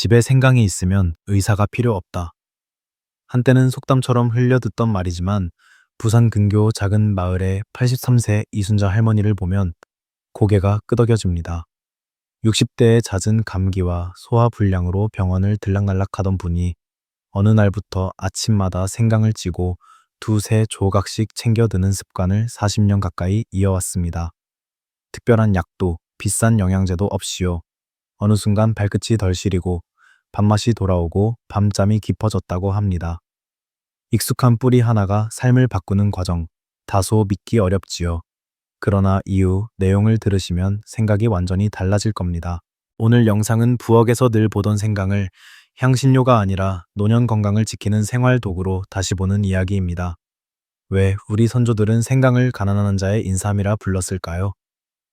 집에 생강이 있으면 의사가 필요 없다. 한때는 속담처럼 흘려듣던 말이지만 부산 근교 작은 마을의 83세 이순자 할머니를 보면 고개가 끄덕여집니다. 60대의 잦은 감기와 소화 불량으로 병원을 들락날락하던 분이 어느 날부터 아침마다 생강을 찌고 두세 조각씩 챙겨 드는 습관을 40년 가까이 이어왔습니다. 특별한 약도 비싼 영양제도 없이요. 어느 순간 발끝이 덜 시리고 밥맛이 돌아오고 밤잠이 깊어졌다고 합니다. 익숙한 뿌리 하나가 삶을 바꾸는 과정, 다소 믿기 어렵지요. 그러나 이후 내용을 들으시면 생각이 완전히 달라질 겁니다. 오늘 영상은 부엌에서 늘 보던 생강을 향신료가 아니라 노년 건강을 지키는 생활 도구로 다시 보는 이야기입니다. 왜 우리 선조들은 생강을 가난한 자의 인삼이라 불렀을까요?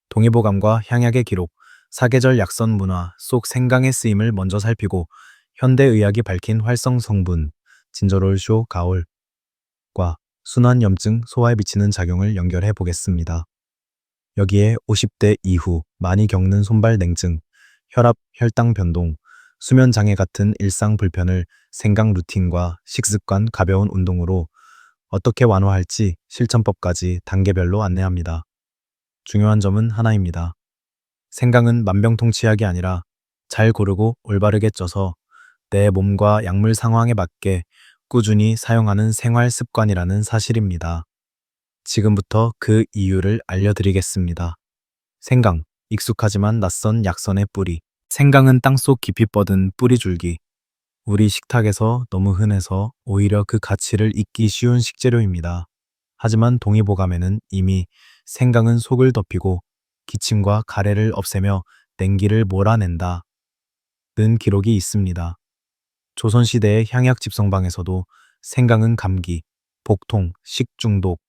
동의보감과 향약의 기록, 사계절 약선 문화 속 생강의 쓰임을 먼저 살피고 현대의학이 밝힌 활성 성분, 진저롤쇼 가올과 순환염증 소화에 미치는 작용을 연결해 보겠습니다. 여기에 50대 이후 많이 겪는 손발 냉증, 혈압, 혈당 변동, 수면 장애 같은 일상 불편을 생강 루틴과 식습관, 가벼운 운동으로 어떻게 완화할지 실천법까지 단계별로 안내합니다. 중요한 점은 하나입니다. 생강은 만병통치약이 아니라 잘 고르고 올바르게 쪄서 내 몸과 약물 상황에 맞게 꾸준히 사용하는 생활 습관이라는 사실입니다. 지금부터 그 이유를 알려드리겠습니다. 생강, 익숙하지만 낯선 약선의 뿌리. 생강은 땅속 깊이 뻗은 뿌리줄기. 우리 식탁에서 너무 흔해서 오히려 그 가치를 잊기 쉬운 식재료입니다. 하지만 동의보감에는 이미 생강은 속을 덮이고 기침과 가래를 없애며 냉기를 몰아낸다 는 기록이 있습니다. 조선시대의 향약 집성방에서도 생강은 감기, 복통, 식중독,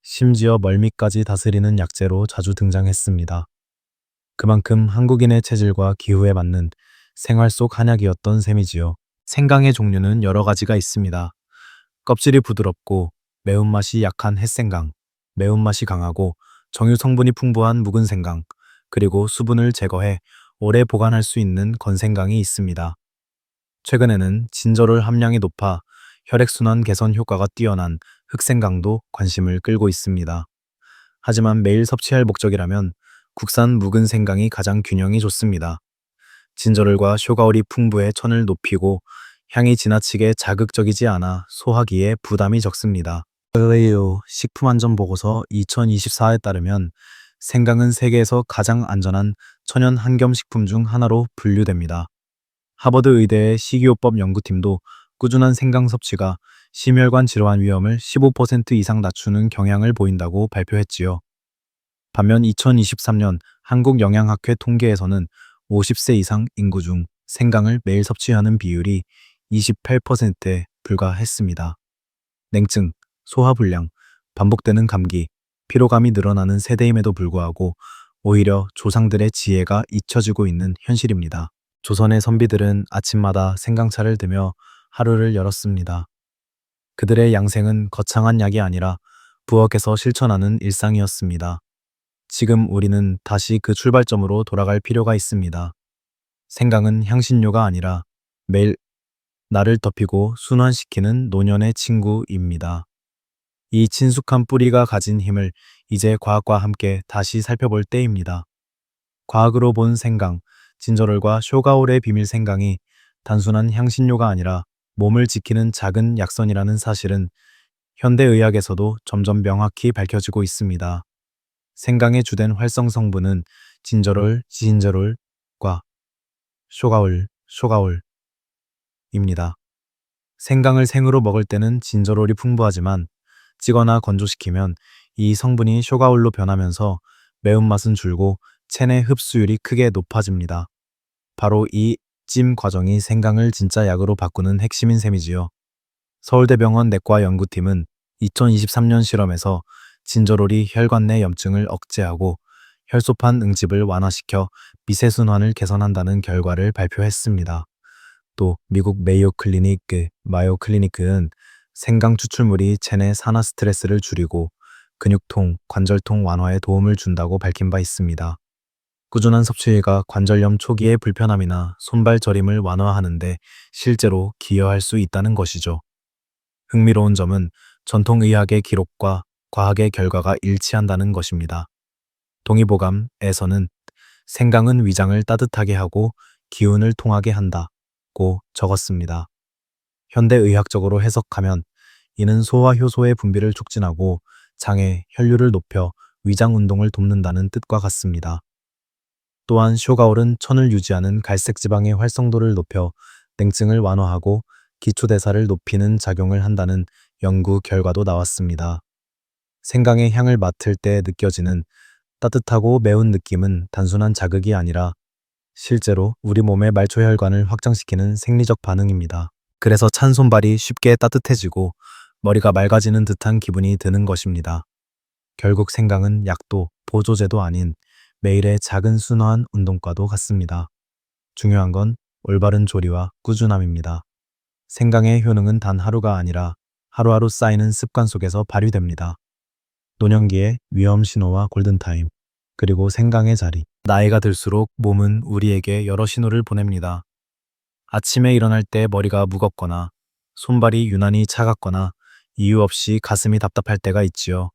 심지어 멀미까지 다스리는 약재로 자주 등장했습니다. 그만큼 한국인의 체질과 기후에 맞는 생활 속 한약이었던 셈이지요. 생강의 종류는 여러 가지가 있습니다. 껍질이 부드럽고 매운맛이 약한 햇생강, 매운맛이 강하고 정유 성분이 풍부한 묵은 생강, 그리고 수분을 제거해 오래 보관할 수 있는 건생강이 있습니다. 최근에는 진저롤 함량이 높아 혈액순환 개선 효과가 뛰어난 흑생강도 관심을 끌고 있습니다. 하지만 매일 섭취할 목적이라면 국산 묵은 생강이 가장 균형이 좋습니다. 진저롤과 쇼가올이 풍부해 천을 높이고 향이 지나치게 자극적이지 않아 소화기에 부담이 적습니다. 의료 식품안전보고서 2024에 따르면 생강은 세계에서 가장 안전한 천연 한겸식품 중 하나로 분류됩니다. 하버드 의대의 식이요법 연구팀도 꾸준한 생강 섭취가 심혈관 질환 위험을 15% 이상 낮추는 경향을 보인다고 발표했지요. 반면 2023년 한국영양학회 통계에서는 50세 이상 인구 중 생강을 매일 섭취하는 비율이 28%에 불과했습니다. 냉증, 소화불량, 반복되는 감기, 피로감이 늘어나는 세대임에도 불구하고 오히려 조상들의 지혜가 잊혀지고 있는 현실입니다. 조선의 선비들은 아침마다 생강차를 드며 하루를 열었습니다. 그들의 양생은 거창한 약이 아니라 부엌에서 실천하는 일상이었습니다. 지금 우리는 다시 그 출발점으로 돌아갈 필요가 있습니다. 생강은 향신료가 아니라 매일 나를 덮이고 순환시키는 노년의 친구입니다. 이 친숙한 뿌리가 가진 힘을 이제 과학과 함께 다시 살펴볼 때입니다. 과학으로 본 생강, 진저롤과 쇼가올의 비밀 생강이 단순한 향신료가 아니라 몸을 지키는 작은 약선이라는 사실은 현대의학에서도 점점 명확히 밝혀지고 있습니다. 생강의 주된 활성 성분은 진저롤과 쇼가올입니다. 생강을 생으로 먹을 때는 진저롤이 풍부하지만 찌거나 건조시키면 이 성분이 쇼가올로 변하면서 매운맛은 줄고 체내 흡수율이 크게 높아집니다. 바로 이 찜 과정이 생강을 진짜 약으로 바꾸는 핵심인 셈이지요. 서울대병원 내과 연구팀은 2023년 실험에서 진저롤이 혈관 내 염증을 억제하고 혈소판 응집을 완화시켜 미세순환을 개선한다는 결과를 발표했습니다. 또 미국 마요 클리닉은 생강 추출물이 체내 산화 스트레스를 줄이고 근육통, 관절통 완화에 도움을 준다고 밝힌 바 있습니다. 꾸준한 섭취가 관절염 초기의 불편함이나 손발 저림을 완화하는데 실제로 기여할 수 있다는 것이죠. 흥미로운 점은 전통의학의 기록과 과학의 결과가 일치한다는 것입니다. 동의보감에서는 생강은 위장을 따뜻하게 하고 기운을 통하게 한다고 적었습니다. 현대의학적으로 해석하면 이는 소화 효소의 분비를 촉진하고 장의 혈류를 높여 위장 운동을 돕는다는 뜻과 같습니다. 또한 쇼가올은 천을 유지하는 갈색 지방의 활성도를 높여 냉증을 완화하고 기초대사를 높이는 작용을 한다는 연구 결과도 나왔습니다. 생강의 향을 맡을 때 느껴지는 따뜻하고 매운 느낌은 단순한 자극이 아니라 실제로 우리 몸의 말초혈관을 확장시키는 생리적 반응입니다. 그래서 찬 손발이 쉽게 따뜻해지고 머리가 맑아지는 듯한 기분이 드는 것입니다. 결국 생강은 약도 보조제도 아닌 매일의 작은 순화한 운동과도 같습니다. 중요한 건 올바른 조리와 꾸준함입니다. 생강의 효능은 단 하루가 아니라 하루하루 쌓이는 습관 속에서 발휘됩니다. 노년기의 위험 신호와 골든타임, 그리고 생강의 자리. 나이가 들수록 몸은 우리에게 여러 신호를 보냅니다. 아침에 일어날 때 머리가 무겁거나 손발이 유난히 차갑거나 이유 없이 가슴이 답답할 때가 있지요.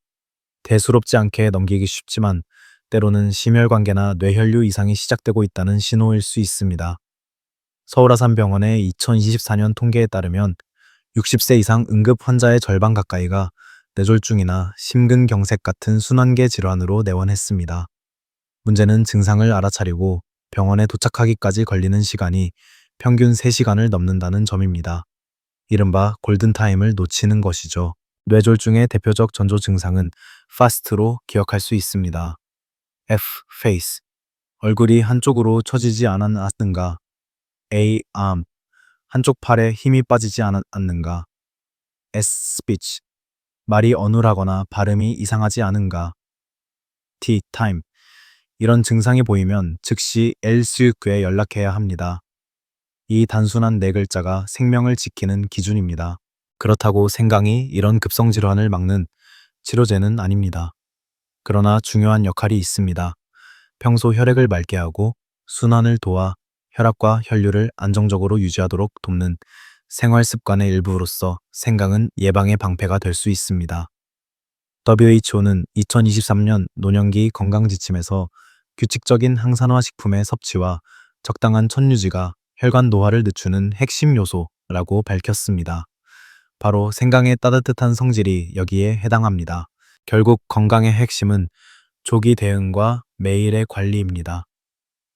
대수롭지 않게 넘기기 쉽지만 때로는 심혈관계나 뇌혈류 이상이 시작되고 있다는 신호일 수 있습니다. 서울아산병원의 2024년 통계에 따르면 60세 이상 응급 환자의 절반 가까이가 뇌졸중이나 심근경색 같은 순환계 질환으로 내원했습니다. 문제는 증상을 알아차리고 병원에 도착하기까지 걸리는 시간이 평균 3시간을 넘는다는 점입니다. 이른바 골든타임을 놓치는 것이죠. 뇌졸중의 대표적 전조 증상은 FAST로 기억할 수 있습니다. F. face. 얼굴이 한쪽으로 처지지 않았는가. A. arm. 한쪽 팔에 힘이 빠지지 않았는가. S. speech. 말이 어눌하거나 발음이 이상하지 않은가. T. time. 이런 증상이 보이면 즉시 L19에 연락해야 합니다. 이 단순한 네 글자가 생명을 지키는 기준입니다. 그렇다고 생강이 이런 급성 질환을 막는 치료제는 아닙니다. 그러나 중요한 역할이 있습니다. 평소 혈액을 맑게 하고 순환을 도와 혈압과 혈류를 안정적으로 유지하도록 돕는 생활 습관의 일부로서 생강은 예방의 방패가 될 수 있습니다. WHO는 2023년 노년기 건강지침에서 규칙적인 항산화 식품의 섭취와 적당한 천유지가 혈관 노화를 늦추는 핵심 요소라고 밝혔습니다. 바로 생강의 따뜻한 성질이 여기에 해당합니다. 결국 건강의 핵심은 조기 대응과 매일의 관리입니다.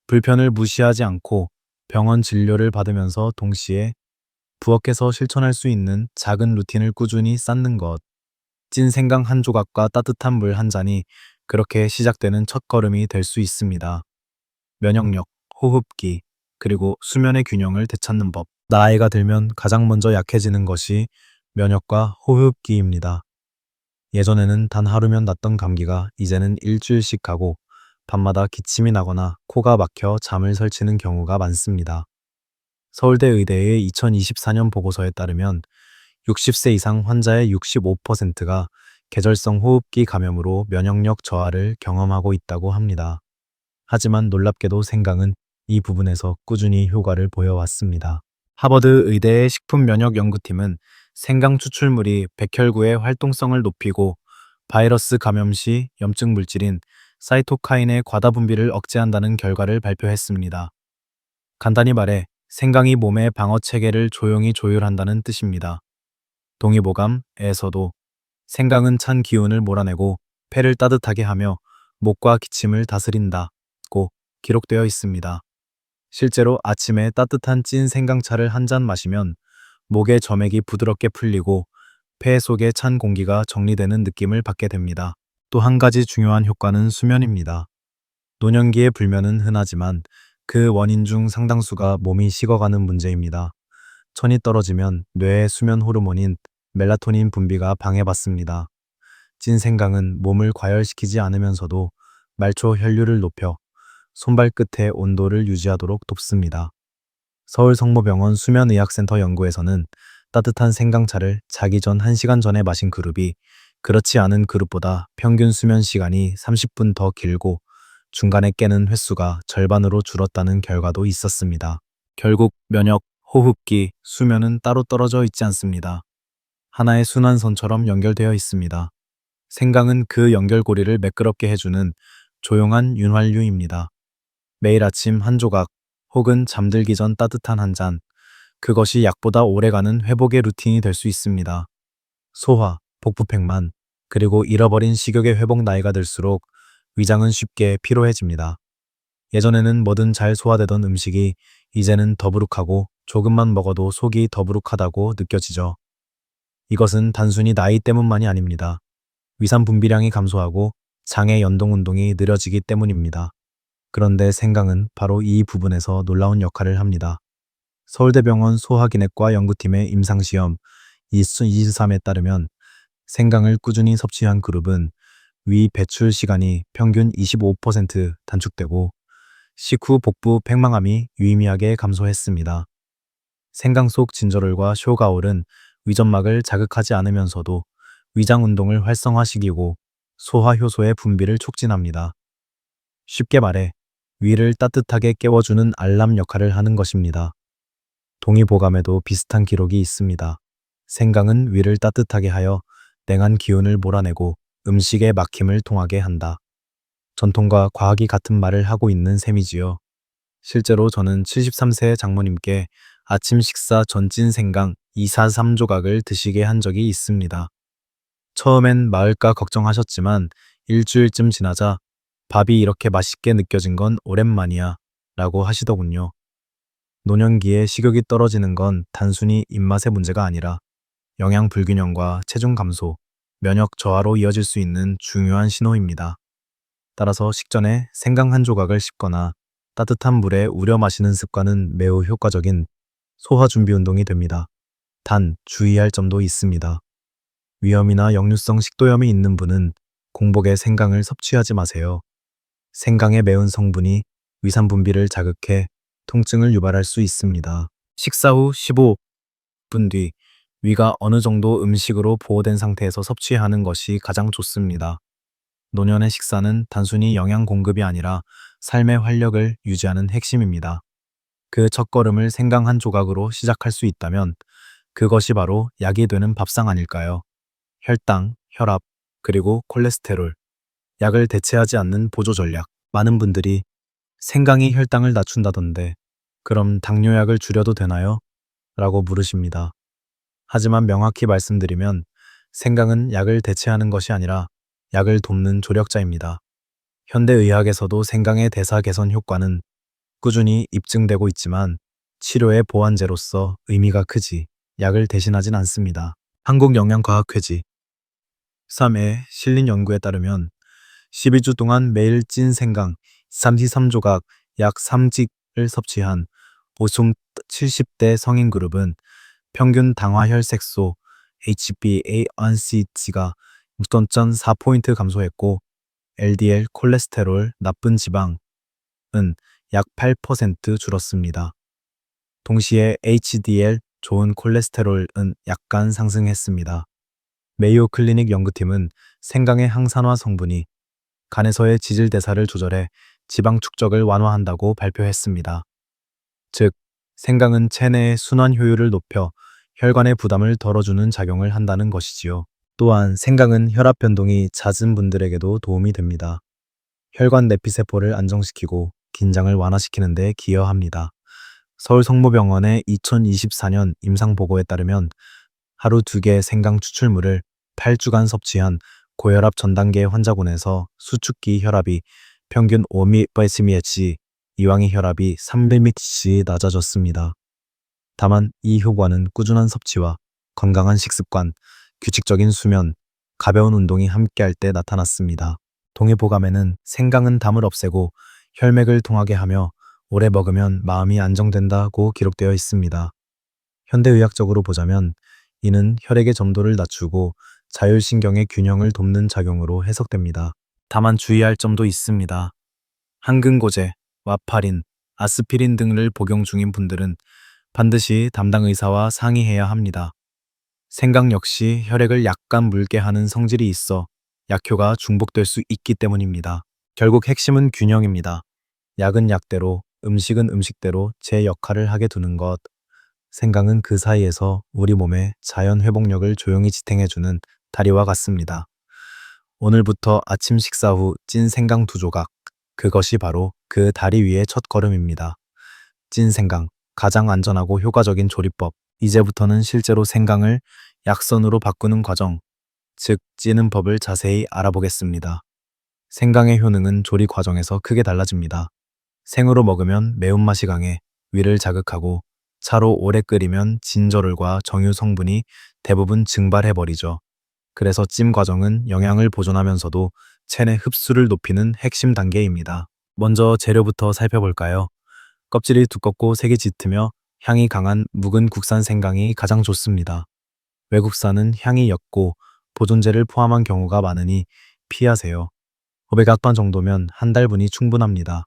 불편을 무시하지 않고 병원 진료를 받으면서 동시에 부엌에서 실천할 수 있는 작은 루틴을 꾸준히 쌓는 것. 찐 생강 한 조각과 따뜻한 물 한 잔이 그렇게 시작되는 첫걸음이 될 수 있습니다. 면역력, 호흡기, 그리고 수면의 균형을 되찾는 법. 나이가 들면 가장 먼저 약해지는 것이 면역과 호흡기입니다. 예전에는 단 하루면 낫던 감기가 이제는 일주일씩 가고 밤마다 기침이 나거나 코가 막혀 잠을 설치는 경우가 많습니다. 서울대 의대의 2024년 보고서에 따르면 60세 이상 환자의 65%가 계절성 호흡기 감염으로 면역력 저하를 경험하고 있다고 합니다. 하지만 놀랍게도 생강은 이 부분에서 꾸준히 효과를 보여왔습니다. 하버드 의대의 식품면역연구팀은 생강 추출물이 백혈구의 활동성을 높이고 바이러스 감염 시 염증 물질인 사이토카인의 과다 분비를 억제한다는 결과를 발표했습니다. 간단히 말해 생강이 몸의 방어 체계를 조용히 조율한다는 뜻입니다. 동의보감에서도 생강은 찬 기운을 몰아내고 폐를 따뜻하게 하며 목과 기침을 다스린다고 기록되어 있습니다. 실제로 아침에 따뜻한 찐 생강차를 한 잔 마시면 목의 점액이 부드럽게 풀리고 폐 속의 찬 공기가 정리되는 느낌을 받게 됩니다. 또 한 가지 중요한 효과는 수면입니다. 노년기의 불면은 흔하지만 그 원인 중 상당수가 몸이 식어가는 문제입니다. 천이 떨어지면 뇌의 수면 호르몬인 멜라토닌 분비가 방해받습니다. 찐 생강은 몸을 과열시키지 않으면서도 말초 혈류를 높여 손발끝의 온도를 유지하도록 돕습니다. 서울성모병원 수면의학센터 연구에서는 따뜻한 생강차를 자기 전 1시간 전에 마신 그룹이 그렇지 않은 그룹보다 평균 수면 시간이 30분 더 길고 중간에 깨는 횟수가 절반으로 줄었다는 결과도 있었습니다. 결국 면역, 호흡기, 수면은 따로 떨어져 있지 않습니다. 하나의 순환선처럼 연결되어 있습니다. 생강은 그 연결고리를 매끄럽게 해주는 조용한 윤활유입니다. 매일 아침 한 조각 혹은 잠들기 전 따뜻한 한 잔, 그것이 약보다 오래가는 회복의 루틴이 될 수 있습니다. 소화, 복부팽만, 그리고 잃어버린 식욕의 회복 나이가 들수록 위장은 쉽게 피로해집니다. 예전에는 뭐든 잘 소화되던 음식이 이제는 더부룩하고 조금만 먹어도 속이 더부룩하다고 느껴지죠. 이것은 단순히 나이 때문만이 아닙니다. 위산 분비량이 감소하고 장의 연동 운동이 느려지기 때문입니다. 그런데 생강은 바로 이 부분에서 놀라운 역할을 합니다. 서울대병원 소화기내과 연구팀의 임상시험 2023에 따르면 생강을 꾸준히 섭취한 그룹은 위 배출 시간이 평균 25% 단축되고 식후 복부 팽만함이 유의미하게 감소했습니다. 생강 속 진저롤과 쇼가올은 위점막을 자극하지 않으면서도 위장 운동을 활성화시키고 소화 효소의 분비를 촉진합니다. 쉽게 말해 위를 따뜻하게 깨워주는 알람 역할을 하는 것입니다. 동의보감에도 비슷한 기록이 있습니다. 생강은 위를 따뜻하게 하여 냉한 기운을 몰아내고 음식의 막힘을 통하게 한다. 전통과 과학이 같은 말을 하고 있는 셈이지요. 실제로 저는 73세 장모님께 아침 식사 전찐 생강 243조각을 드시게 한 적이 있습니다. 처음엔 마을까 걱정하셨지만 일주일쯤 지나자 밥이 이렇게 맛있게 느껴진 건 오랜만이야 라고 하시더군요. 노년기에 식욕이 떨어지는 건 단순히 입맛의 문제가 아니라 영양 불균형과 체중 감소, 면역 저하로 이어질 수 있는 중요한 신호입니다. 따라서 식전에 생강 한 조각을 씹거나 따뜻한 물에 우려 마시는 습관은 매우 효과적인 소화 준비 운동이 됩니다. 단, 주의할 점도 있습니다. 위염이나 역류성 식도염이 있는 분은 공복에 생강을 섭취하지 마세요. 생강의 매운 성분이 위산 분비를 자극해 통증을 유발할 수 있습니다. 식사 후 15분 뒤 위가 어느 정도 음식으로 보호된 상태에서 섭취하는 것이 가장 좋습니다. 노년의 식사는 단순히 영양 공급이 아니라 삶의 활력을 유지하는 핵심입니다. 그 첫걸음을 생강 한 조각으로 시작할 수 있다면 그것이 바로 약이 되는 밥상 아닐까요? 혈당, 혈압, 그리고 콜레스테롤, 약을 대체하지 않는 보조 전략. 많은 분들이 생강이 혈당을 낮춘다던데 그럼 당뇨약을 줄여도 되나요? 라고 물으십니다. 하지만 명확히 말씀드리면 생강은 약을 대체하는 것이 아니라 약을 돕는 조력자입니다. 현대의학에서도 생강의 대사 개선 효과는 꾸준히 입증되고 있지만 치료의 보완제로서 의미가 크지 약을 대신하진 않습니다. 한국영양과학회지 3에 실린 연구에 따르면 12주 동안 매일 찐 생강 33조각 약 3직을 섭취한 보통 70대 성인 그룹은 평균 당화혈색소 HbA1c가 6.4포인트 감소했고 LDL 콜레스테롤 나쁜 지방은 약 8% 줄었습니다. 동시에 HDL 좋은 콜레스테롤은 약간 상승했습니다. 메이오 클리닉 연구팀은 생강의 항산화 성분이 간에서의 지질 대사를 조절해 지방 축적을 완화한다고 발표했습니다. 즉, 생강은 체내의 순환 효율을 높여 혈관의 부담을 덜어주는 작용을 한다는 것이지요. 또한 생강은 혈압 변동이 잦은 분들에게도 도움이 됩니다. 혈관 내피세포를 안정시키고 긴장을 완화시키는 데 기여합니다. 서울성모병원의 2024년 임상보고에 따르면 하루 2개 생강 추출물을 8주간 섭취한 고혈압 전단계 환자군에서 수축기 혈압이 평균 5mHg, 이왕의 혈압이 300mHg 낮아졌습니다. 다만 이 효과는 꾸준한 섭취와 건강한 식습관, 규칙적인 수면, 가벼운 운동이 함께할 때 나타났습니다. 동의보감에는 생강은 담을 없애고 혈맥을 통하게 하며 오래 먹으면 마음이 안정된다고 기록되어 있습니다. 현대의학적으로 보자면 이는 혈액의 점도를 낮추고 자율신경의 균형을 돕는 작용으로 해석됩니다. 다만 주의할 점도 있습니다. 항근고제, 와파린, 아스피린 등을 복용 중인 분들은 반드시 담당 의사와 상의해야 합니다. 생강 역시 혈액을 약간 묽게 하는 성질이 있어 약효가 중복될 수 있기 때문입니다. 결국 핵심은 균형입니다. 약은 약대로, 음식은 음식대로 제 역할을 하게 두는 것. 생강은 그 사이에서 우리 몸의 자연 회복력을 조용히 지탱해주는 다리와 같습니다. 오늘부터 아침 식사 후 찐 생강 2조각. 그것이 바로 그 다리 위의 첫 걸음입니다. 찐 생강, 가장 안전하고 효과적인 조리법. 이제부터는 실제로 생강을 약선으로 바꾸는 과정, 즉 찌는 법을 자세히 알아보겠습니다. 생강의 효능은 조리 과정에서 크게 달라집니다. 생으로 먹으면 매운맛이 강해 위를 자극하고, 차로 오래 끓이면 진저롤과 정유 성분이 대부분 증발해버리죠. 그래서 찜 과정은 영양을 보존하면서도 체내 흡수를 높이는 핵심 단계입니다. 먼저 재료부터 살펴볼까요? 껍질이 두껍고 색이 짙으며 향이 강한 묵은 국산 생강이 가장 좋습니다. 외국산은 향이 옅고 보존제를 포함한 경우가 많으니 피하세요. 500학 정도면 한 달분이 충분합니다.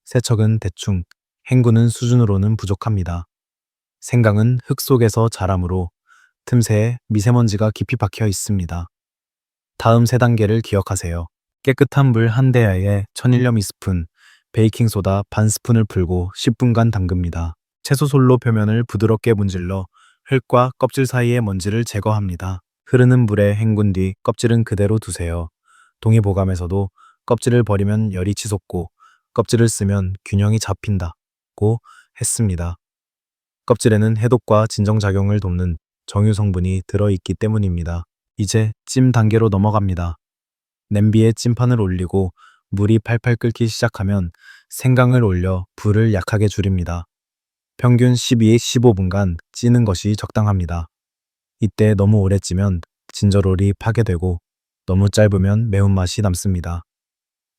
세척은 대충, 헹구는 수준으로는 부족합니다. 생강은 흙 속에서 자라므로 틈새에 미세먼지가 깊이 박혀 있습니다. 다음 세 단계를 기억하세요. 깨끗한 물 한 대야에 천일염 2스푼, 베이킹소다 반 스푼을 풀고 10분간 담급니다. 채소솔로 표면을 부드럽게 문질러 흙과 껍질 사이의 먼지를 제거합니다. 흐르는 물에 헹군 뒤 껍질은 그대로 두세요. 동의보감에서도 껍질을 버리면 열이 치솟고 껍질을 쓰면 균형이 잡힌다고 했습니다. 껍질에는 해독과 진정작용을 돕는 정유 성분이 들어있기 때문입니다. 이제 찜 단계로 넘어갑니다. 냄비에 찜판을 올리고 물이 팔팔 끓기 시작하면 생강을 올려 불을 약하게 줄입니다. 평균 12-15분간 찌는 것이 적당합니다. 이때 너무 오래 찌면 진저롤이 파괴되고 너무 짧으면 매운맛이 남습니다.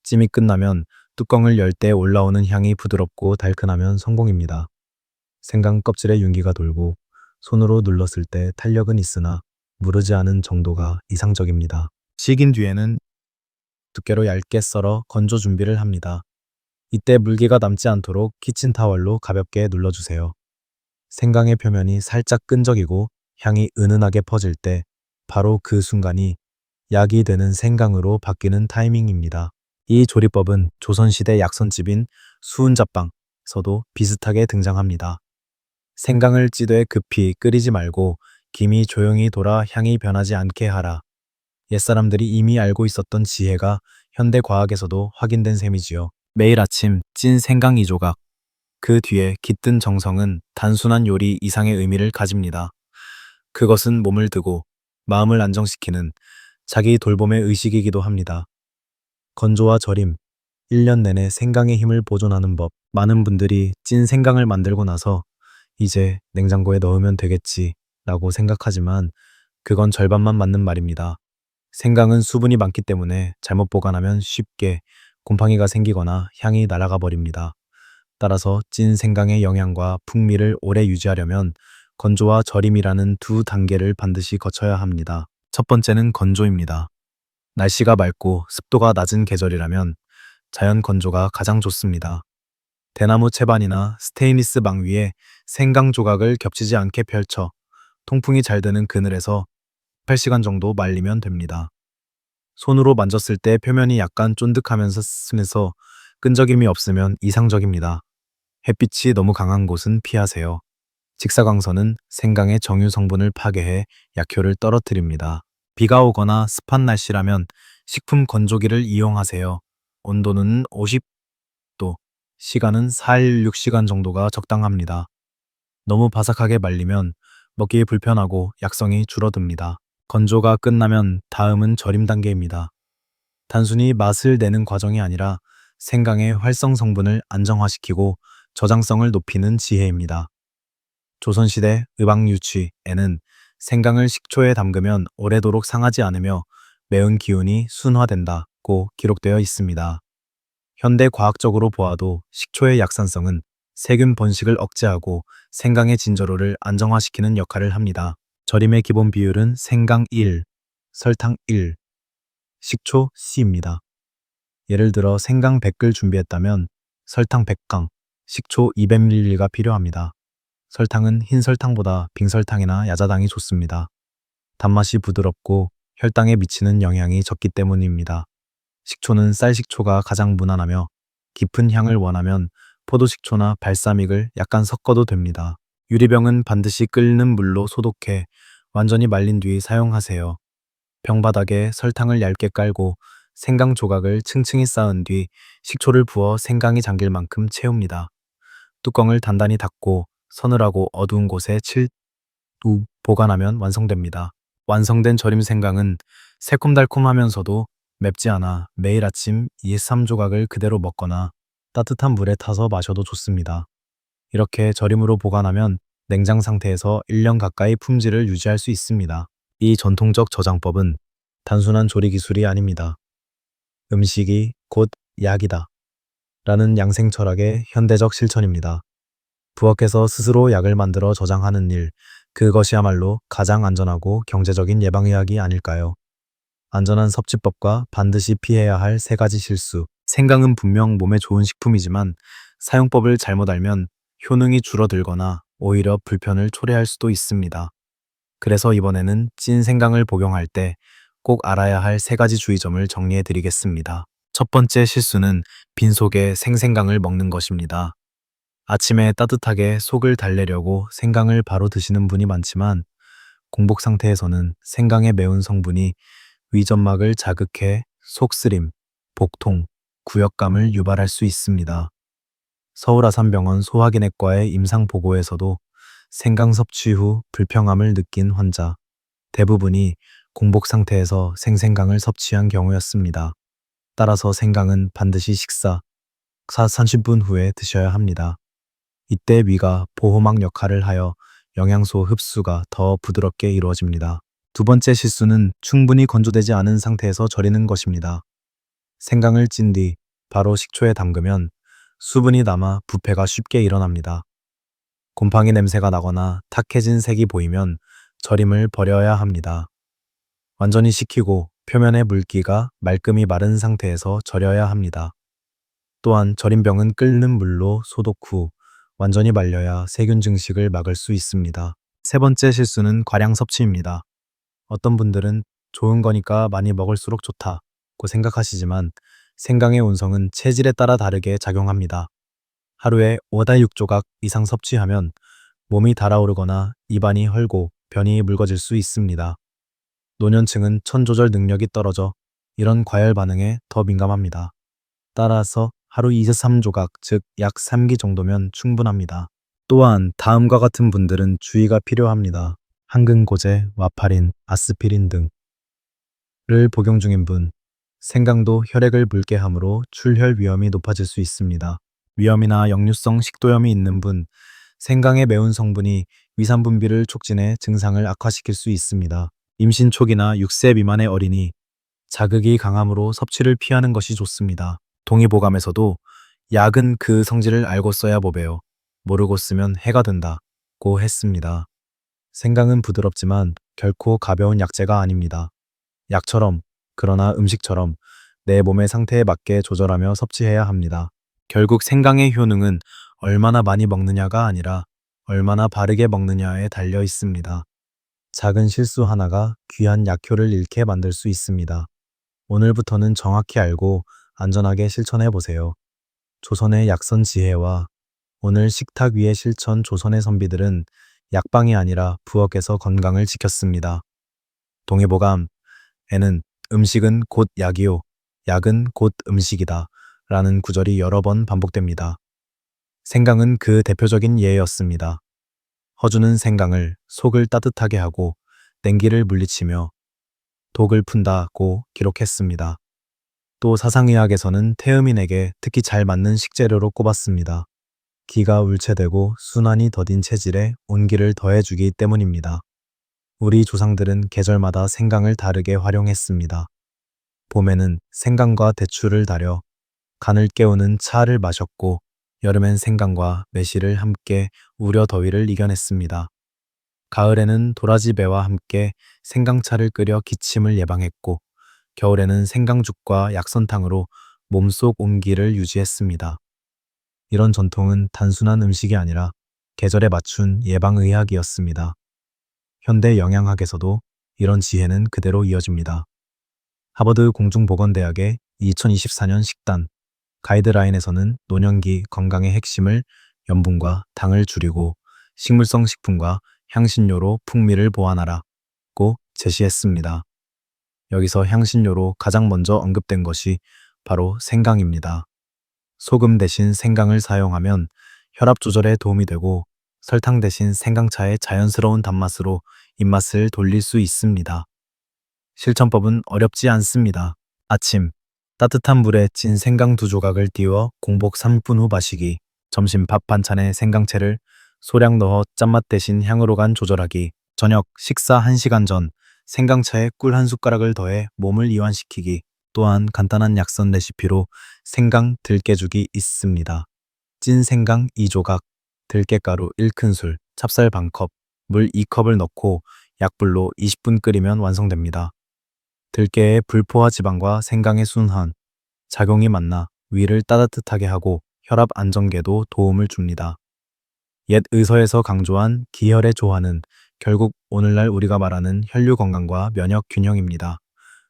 찜이 끝나면 뚜껑을 열 때 올라오는 향이 부드럽고 달큰하면 성공입니다. 생강 껍질에 윤기가 돌고 손으로 눌렀을 때 탄력은 있으나 무르지 않은 정도가 이상적입니다. 식인 뒤에는 두께로 얇게 썰어 건조 준비를 합니다. 이때 물기가 남지 않도록 키친타월로 가볍게 눌러주세요. 생강의 표면이 살짝 끈적이고 향이 은은하게 퍼질 때 바로 그 순간이 약이 되는 생강으로 바뀌는 타이밍입니다. 이 조리법은 조선시대 약선집인 수은잡방서도 비슷하게 등장합니다. 생강을 찌되 급히 끓이지 말고 김이 조용히 돌아 향이 변하지 않게 하라. 옛사람들이 이미 알고 있었던 지혜가 현대 과학에서도 확인된 셈이지요. 매일 아침 찐 생강 2조각. 그 뒤에 깃든 정성은 단순한 요리 이상의 의미를 가집니다. 그것은 몸을 드고 마음을 안정시키는 자기 돌봄의 의식이기도 합니다. 건조와 절임, 1년 내내 생강의 힘을 보존하는 법. 많은 분들이 찐 생강을 만들고 나서 이제 냉장고에 넣으면 되겠지 라고 생각하지만 그건 절반만 맞는 말입니다. 생강은 수분이 많기 때문에 잘못 보관하면 쉽게 곰팡이가 생기거나 향이 날아가 버립니다. 따라서 찐 생강의 영양과 풍미를 오래 유지하려면 건조와 절임이라는 두 단계를 반드시 거쳐야 합니다. 첫 번째는 건조입니다. 날씨가 맑고 습도가 낮은 계절이라면 자연 건조가 가장 좋습니다. 대나무 채반이나 스테인리스 망 위에 생강 조각을 겹치지 않게 펼쳐 통풍이 잘 되는 그늘에서 8시간 정도 말리면 됩니다. 손으로 만졌을 때 표면이 약간 쫀득하면서 스면서 끈적임이 없으면 이상적입니다. 햇빛이 너무 강한 곳은 피하세요. 직사광선은 생강의 정유 성분을 파괴해 약효를 떨어뜨립니다. 비가 오거나 습한 날씨라면 식품 건조기를 이용하세요. 온도는 50도, 시간은 4-6시간 정도가 적당합니다. 너무 바삭하게 말리면 먹기 불편하고 약성이 줄어듭니다. 건조가 끝나면 다음은 절임 단계입니다. 단순히 맛을 내는 과정이 아니라 생강의 활성 성분을 안정화시키고 저장성을 높이는 지혜입니다. 조선시대 의방유취에는 생강을 식초에 담그면 오래도록 상하지 않으며 매운 기운이 순화된다고 기록되어 있습니다. 현대 과학적으로 보아도 식초의 약산성은 세균 번식을 억제하고 생강의 진저로를 안정화시키는 역할을 합니다. 절임의 기본 비율은 생강 1, 설탕 1, 식초 C입니다. 예를 들어 생강 100글 준비했다면 설탕 100강, 식초 200ml가 필요합니다. 설탕은 흰 설탕보다 빙설탕이나 야자당이 좋습니다. 단맛이 부드럽고 혈당에 미치는 영향이 적기 때문입니다. 식초는 쌀식초가 가장 무난하며 깊은 향을 원하면 포도식초나 발사믹을 약간 섞어도 됩니다. 유리병은 반드시 끓는 물로 소독해 완전히 말린 뒤 사용하세요. 병바닥에 설탕을 얇게 깔고 생강 조각을 층층이 쌓은 뒤 식초를 부어 생강이 잠길 만큼 채웁니다. 뚜껑을 단단히 닫고 서늘하고 어두운 곳에 7도 보관하면 완성됩니다. 완성된 절임 생강은 새콤달콤하면서도 맵지 않아 매일 아침 2~3조각을 그대로 먹거나 따뜻한 물에 타서 마셔도 좋습니다. 이렇게 절임으로 보관하면 냉장 상태에서 1년 가까이 품질을 유지할 수 있습니다. 이 전통적 저장법은 단순한 조리 기술이 아닙니다. 음식이 곧 약이다 라는 양생 철학의 현대적 실천입니다. 부엌에서 스스로 약을 만들어 저장하는 일, 그것이야말로 가장 안전하고 경제적인 예방의학이 아닐까요? 안전한 섭취법과 반드시 피해야 할 세 가지 실수. 생강은 분명 몸에 좋은 식품이지만 사용법을 잘못 알면 효능이 줄어들거나 오히려 불편을 초래할 수도 있습니다. 그래서 이번에는 찐 생강을 복용할 때 꼭 알아야 할 세 가지 주의점을 정리해 드리겠습니다. 첫 번째 실수는 빈속에 생생강을 먹는 것입니다. 아침에 따뜻하게 속을 달래려고 생강을 바로 드시는 분이 많지만 공복 상태에서는 생강의 매운 성분이 위점막을 자극해 속쓰림, 복통, 구역감을 유발할 수 있습니다. 서울아산병원 소화기내과의 임상보고에서도 생강 섭취 후 불평함을 느낀 환자 대부분이 공복 상태에서 생생강을 섭취한 경우였습니다. 따라서 생강은 반드시 식사 30분 후에 드셔야 합니다. 이때 위가 보호막 역할을 하여 영양소 흡수가 더 부드럽게 이루어집니다. 두 번째 실수는 충분히 건조되지 않은 상태에서 절이는 것입니다. 생강을 찐 뒤 바로 식초에 담그면 수분이 남아 부패가 쉽게 일어납니다. 곰팡이 냄새가 나거나 탁해진 색이 보이면 절임을 버려야 합니다. 완전히 식히고 표면의 물기가 말끔히 마른 상태에서 절여야 합니다. 또한 절임병은 끓는 물로 소독 후 완전히 말려야 세균 증식을 막을 수 있습니다. 세 번째 실수는 과량 섭취입니다. 어떤 분들은 좋은 거니까 많이 먹을수록 좋다고 생각하시지만 생강의 온성은 체질에 따라 다르게 작용합니다. 하루에 5~6조각 이상 섭취하면 몸이 달아오르거나 입안이 헐고 변이 묽어질 수 있습니다. 노년층은 천 조절 능력이 떨어져 이런 과열 반응에 더 민감합니다. 따라서 하루 2~3조각, 즉 약 3기 정도면 충분합니다. 또한 다음과 같은 분들은 주의가 필요합니다. 항근고제, 와파린, 아스피린 등을 복용 중인 분, 생강도 혈액을 붉게 하므로 출혈 위험이 높아질 수 있습니다. 위염이나 역류성 식도염이 있는 분, 생강의 매운 성분이 위산 분비를 촉진해 증상을 악화시킬 수 있습니다. 임신 초기나 6세 미만의 어린이, 자극이 강함으로 섭취를 피하는 것이 좋습니다. 동의보감에서도 약은 그 성질을 알고 써야 보배요. 모르고 쓰면 해가 된다고 했습니다. 생강은 부드럽지만 결코 가벼운 약재가 아닙니다. 약처럼, 그러나 음식처럼 내 몸의 상태에 맞게 조절하며 섭취해야 합니다. 결국 생강의 효능은 얼마나 많이 먹느냐가 아니라 얼마나 바르게 먹느냐에 달려 있습니다. 작은 실수 하나가 귀한 약효를 잃게 만들 수 있습니다. 오늘부터는 정확히 알고 안전하게 실천해 보세요. 조선의 약선 지혜와 오늘 식탁 위의 실천. 조선의 선비들은 약방이 아니라 부엌에서 건강을 지켰습니다. 동의보감에는 음식은 곧 약이요, 약은 곧 음식이다 라는 구절이 여러 번 반복됩니다. 생강은 그 대표적인 예였습니다. 허주는 생강을 속을 따뜻하게 하고 냉기를 물리치며 독을 푼다고 기록했습니다. 또 사상의학에서는 태음인에게 특히 잘 맞는 식재료로 꼽았습니다. 기가 울체되고 순환이 더딘 체질에 온기를 더해주기 때문입니다. 우리 조상들은 계절마다 생강을 다르게 활용했습니다. 봄에는 생강과 대추를 달여 간을 깨우는 차를 마셨고 여름엔 생강과 매실을 함께 우려 더위를 이겨냈습니다. 가을에는 도라지배와 함께 생강차를 끓여 기침을 예방했고 겨울에는 생강죽과 약선탕으로 몸속 온기를 유지했습니다. 이런 전통은 단순한 음식이 아니라 계절에 맞춘 예방의학이었습니다. 현대 영양학에서도 이런 지혜는 그대로 이어집니다. 하버드 공중보건대학의 2024년 식단 가이드라인에서는 노년기 건강의 핵심을 염분과 당을 줄이고 식물성 식품과 향신료로 풍미를 보완하라고 제시했습니다. 여기서 향신료로 가장 먼저 언급된 것이 바로 생강입니다. 소금 대신 생강을 사용하면 혈압 조절에 도움이 되고 설탕 대신 생강차의 자연스러운 단맛으로 입맛을 돌릴 수 있습니다. 실천법은 어렵지 않습니다. 아침, 따뜻한 물에 찐 생강 2조각을 띄워 공복 30분 후 마시기. 점심 밥 반찬에 생강채를 소량 넣어 짠맛 대신 향으로 간 조절하기. 저녁 식사 1시간 전 생강차에 꿀 한 숟가락을 더해 몸을 이완시키기. 또한 간단한 약선 레시피로 생강 들깨죽이 있습니다. 찐 생강 2조각, 들깨가루 1큰술, 찹쌀 반컵, 물 2컵을 넣고 약불로 20분 끓이면 완성됩니다. 들깨의 불포화 지방과 생강의 순환, 작용이 만나 위를 따뜻하게 하고 혈압 안정계도 도움을 줍니다. 옛 의서에서 강조한 기혈의 조화는 결국 오늘날 우리가 말하는 혈류 건강과 면역 균형입니다.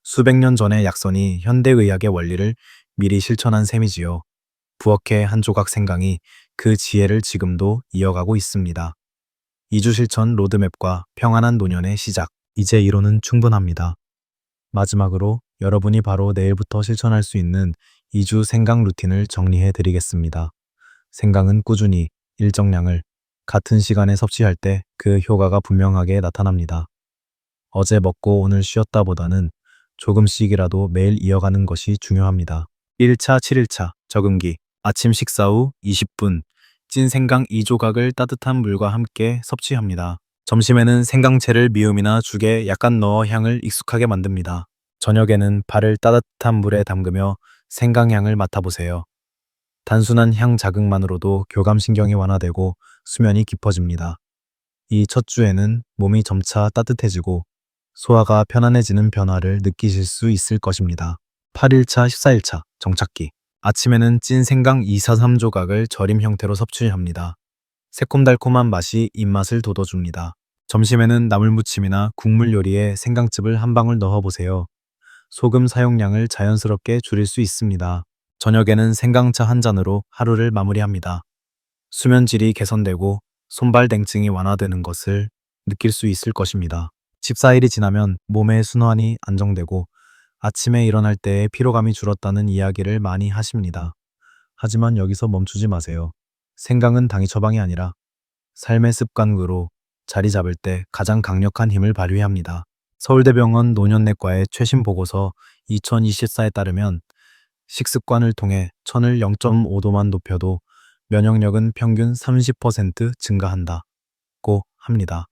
수백 년 전의 약선이 현대의학의 원리를 미리 실천한 셈이지요. 부엌의 한 조각 생강이 그 지혜를 지금도 이어가고 있습니다. 2주 실천 로드맵과 평안한 노년의 시작. 이제 이론은 충분합니다. 마지막으로 여러분이 바로 내일부터 실천할 수 있는 2주 생강 루틴을 정리해 드리겠습니다. 생강은 꾸준히 일정량을 같은 시간에 섭취할 때 그 효과가 분명하게 나타납니다. 어제 먹고 오늘 쉬었다 보다는 조금씩이라도 매일 이어가는 것이 중요합니다. 1차 7일차 적응기. 아침 식사 후 20분 찐 생강 2조각을 따뜻한 물과 함께 섭취합니다. 점심에는 생강채를 미음이나 죽에 약간 넣어 향을 익숙하게 만듭니다. 저녁에는 발을 따뜻한 물에 담그며 생강향을 맡아보세요. 단순한 향 자극만으로도 교감신경이 완화되고 수면이 깊어집니다. 이 첫 주에는 몸이 점차 따뜻해지고 소화가 편안해지는 변화를 느끼실 수 있을 것입니다. 8일차 14일차 정착기. 아침에는 찐 생강 2-3조각을 절임 형태로 섭취합니다. 새콤달콤한 맛이 입맛을 돋워줍니다. 점심에는 나물무침이나 국물 요리에 생강즙을 한 방울 넣어보세요. 소금 사용량을 자연스럽게 줄일 수 있습니다. 저녁에는 생강차 한 잔으로 하루를 마무리합니다. 수면질이 개선되고 손발 냉증이 완화되는 것을 느낄 수 있을 것입니다. 14일이 지나면 몸의 순환이 안정되고 아침에 일어날 때의 피로감이 줄었다는 이야기를 많이 하십니다. 하지만 여기서 멈추지 마세요. 생강은 당이 처방이 아니라 삶의 습관으로 자리 잡을 때 가장 강력한 힘을 발휘합니다. 서울대병원 노년내과의 최신 보고서 2024에 따르면 식습관을 통해 천을 0.5도만 높여도 면역력은 평균 30% 증가한다고 합니다.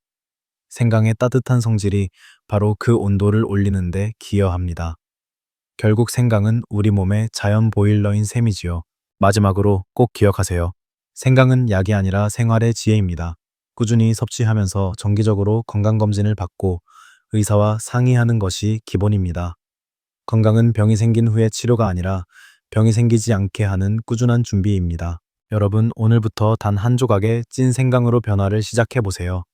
생강의 따뜻한 성질이 바로 그 온도를 올리는 데 기여합니다. 결국 생강은 우리 몸의 자연 보일러인 셈이지요. 마지막으로 꼭 기억하세요. 생강은 약이 아니라 생활의 지혜입니다. 꾸준히 섭취하면서 정기적으로 건강검진을 받고 의사와 상의하는 것이 기본입니다. 건강은 병이 생긴 후의 치료가 아니라 병이 생기지 않게 하는 꾸준한 준비입니다. 여러분, 오늘부터 단 한 조각의 찐 생강으로 변화를 시작해 보세요.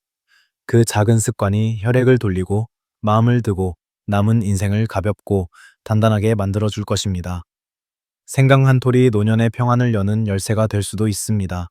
그 작은 습관이 혈액을 돌리고 마음을 드고 남은 인생을 가볍고 단단하게 만들어 줄 것입니다. 생강 한 톨이 노년의 평안을 여는 열쇠가 될 수도 있습니다.